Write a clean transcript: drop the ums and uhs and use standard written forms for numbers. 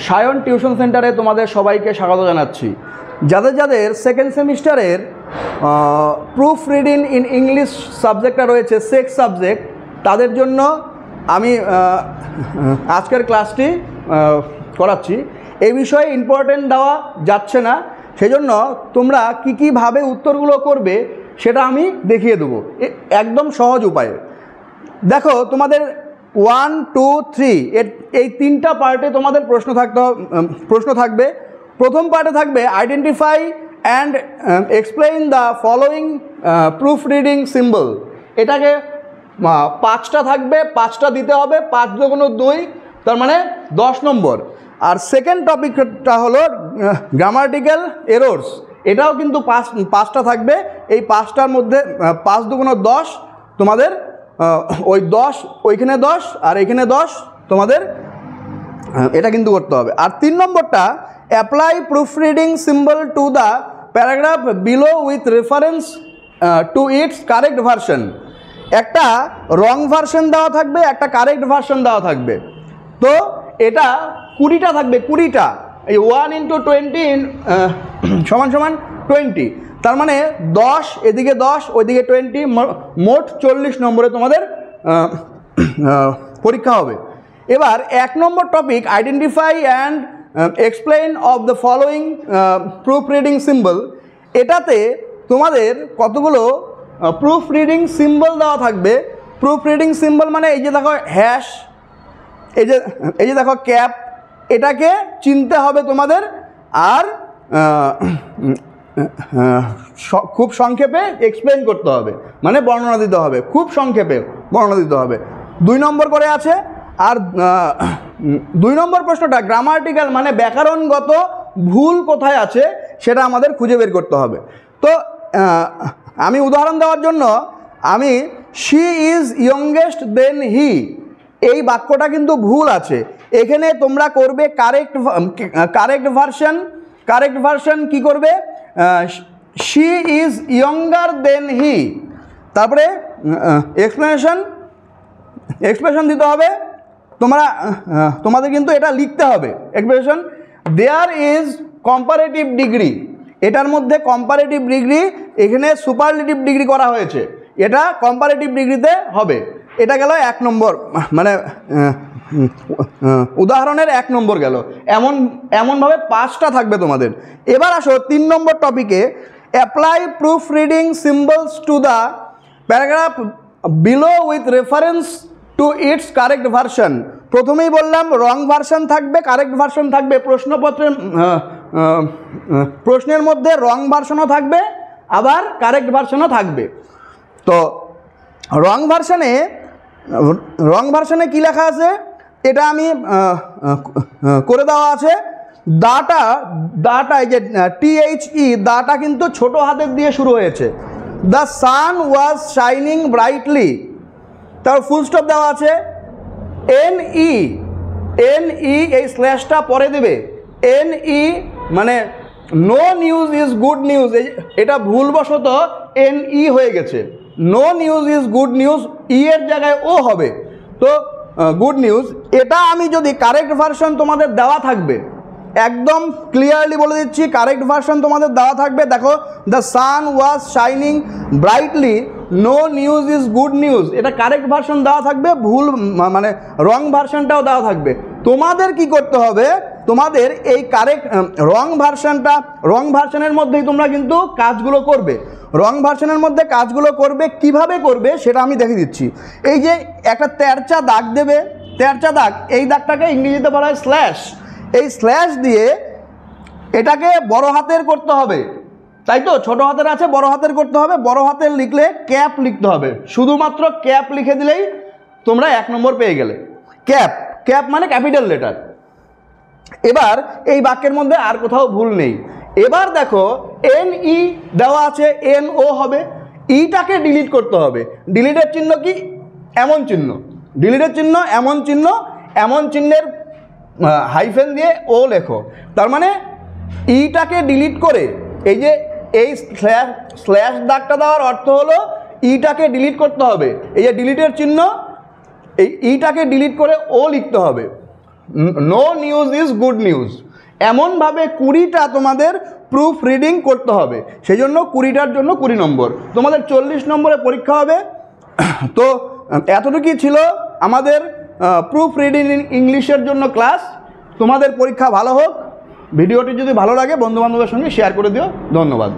Sayan tuition সেন্টারে তোমাদের সবাইকে স্বাগত জানাচ্ছি। যাদের যাদের সেকেন্ড সেমিস্টারের প্রুফ রিডিং ইন ইংলিশ সাবজেক্টটা রয়েছে, সেক্স সাবজেক্ট, তাদের জন্য আমি আজকের ক্লাসটি করাচ্ছি। এই বিষয়ে ইম্পর্টেন্ট দেওয়া যাচ্ছে না, সেজন্য তোমরা কীভাবে উত্তরগুলো করবে সেটা আমি দেখিয়ে দেবো একদম সহজ উপায়ে। দেখো, তোমাদের 1, 2, 3 এই তিনটা পার্টে তোমাদের প্রশ্ন থাকবে। প্রথম পার্টে থাকবে identify and explain the following proof reading symbol. এটাকে 5টা থাকবে, 5টা দিতে হবে, 5 দুগুণ 2, তার মানে 10 নম্বর। আর সেকেন্ড টপিকটা হলো গ্রামাটিক্যাল এরর্স, এটাও কিন্তু 5টা থাকবে। এই 5টার মধ্যে 5 দুগুণ 10, তোমাদের ওই 10 ওইখানে 10 আর এখানে 10 তোমাদের এটা কিন্তু করতে হবে। আর 3 নম্বরটা apply proof reading symbol to the paragraph below with reference to its correct version. একটা রং ভার্সন দেওয়া থাকবে, একটা কারেক্ট ভার্সন দেওয়া থাকবে। তো এটা 20টা থাকবে, 20টা। এই 1 × 20 = 20, তার মানে 10 এদিকে 10 ওইদিকে 20, মোট 40 নম্বরে তোমাদের পরীক্ষা হবে। এবার 1 নম্বর topic identify and explain of the following proof reading symbol. এটাতে তোমাদের কতগুলো প্রুফ রিডিং সিম্বল দেওয়া থাকবে। প্রুফ রিডিং সিম্বল মানে এই যে দেখো হ্যাশ, এই যে দেখো ক্যাপ, এটাকে চিনতে হবে তোমাদের। আর খুব সংক্ষেপে এক্সপ্লেইন করতে হবে, মানে বর্ণনা দিতে হবে, খুব সংক্ষেপে বর্ণনা দিতে হবে। 2 নম্বর করে আছে। আর 2 নম্বর প্রশ্নটা গ্রামাটিক্যাল মানে ব্যাকরণগত ভুল কোথায় আছে সেটা আমাদের খুঁজে বের করতে হবে। তো আমি উদাহরণ দেওয়ার জন্য আমি শি ইজ ইয়ংগেস্ট দেন হি, এই বাক্যটা কিন্তু ভুল আছে। এখানে তোমরা করবে কারেক্ট ভার্সন। কারেক্ট ভার্সন কি করবে? She is younger than he. তারপরে এক্সপ্রেশন দিতে হবে। তোমাদের কিন্তু এটা লিখতে হবে expression. There is comparative degree, এটার মধ্যে কম্পারেটিভ ডিগ্রি, এখানে সুপারলেটিভ ডিগ্রি করা হয়েছে, এটা কম্পারেটিভ ডিগ্রিতে হবে। এটা গেল 1 নম্বর, মানে উদাহরণের 1 নম্বর গেল। এমনভাবে 5টা থাকবে তোমাদের। এবার আসো 3 নম্বর টপিকে apply proof reading symbols to the paragraph below with reference to its correct version. প্রথমেই বললাম রং ভার্সন থাকবে, কারেক্ট ভার্সন থাকবে। প্রশ্নের মধ্যে রং ভার্সনও থাকবে, আবার কারেক্ট ভার্সনও থাকবে। তো রং ভার্সনে কি লেখা আছে এটা আমি করে দেওয়া আছে। দাটা এই যে THE, দাটা কিন্তু ছোট হাতের দিয়ে শুরু হয়েছে। The sun was shining brightly, তার ফুল স্টপ দেওয়া আছে। NE এই স্ল্যাশটা পরে দেবে। NE মানে no news is good news, এটা ভুলবশত NE হয়ে গেছে। No news is good news, এর জায়গায় ও হবে, তো গুড নিউজ। এটা আমি যদি কারেক্ট ভার্সন তোমাদের দেওয়া থাকবে, একদম ক্লিয়ারলি বলে দিচ্ছি, কারেক্ট ভার্সন তোমাদের দেওয়া থাকবে। দেখো, the sun was shining brightly, no news is good news, এটা কারেক্ট ভার্সন দেওয়া থাকবে। ভুল মানে রং ভার্সনটাও দেওয়া থাকবে। তোমাদের কি করতে হবে? তোমাদের এই রং ভার্সনের মধ্যেই তোমরা কিন্তু কাজগুলো করবে। রং ভার্সনের মধ্যে কাজগুলো করবে, কিভাবে করবে সেটা আমি দেখে দিচ্ছি। এই যে একটা তেরচা দাগ দেবে, তেরচা দাগ, এই দাগটাকে ইংরেজিতে বলা হয় স্ল্যাশ। এই স্ল্যাশ দিয়ে এটাকে বড় হাতের করতে হবে, তাই তো? ছোট হাতের আছে, বড় হাতের করতে হবে। বড় হাতের লিখলে ক্যাপ লিখতে হবে, শুধুমাত্র ক্যাপ লিখে দিলেই তোমরা 1 নম্বর পেয়ে গেলে। ক্যাপ মানে ক্যাপিটাল লেটার। এবার এই বাক্যের মধ্যে আর কোথাও ভুল নেই। এবার দেখো NE দেওয়া আছে, NO হবে। ইটাকে ডিলিট করতে হবে। ডিলিটের চিহ্ন কি? এমন চিহ্ন। ডিলিটের চিহ্ন এমন চিহ্ন, এমন চিহ্নের হাইফেন দিয়ে ও লেখো। তার মানে ইটাকে ডিলিট করে, এই যে এই স্ল্যাশ দাগটা দেওয়ার অর্থ হলো ইটাকে ডিলিট করতে হবে। এই যে ডিলিটের চিহ্ন, এই ইটাকে ডিলিট করে ও লিখতে হবে। No news is good news, এমনভাবে 20টা তোমাদের প্রুফ রিডিং করতে হবে। সেই জন্য 20টার জন্য 20 নম্বর, তোমাদের 40 নম্বরে পরীক্ষা হবে। তো এতটুকুই ছিল আমাদের প্রুফ রিডিং ইন ইংলিশের জন্য ক্লাস। তোমাদের পরীক্ষা ভালো হোক। ভিডিওটি যদি ভালো লাগে বন্ধুবান্ধবের সঙ্গে শেয়ার করে দিও। ধন্যবাদ।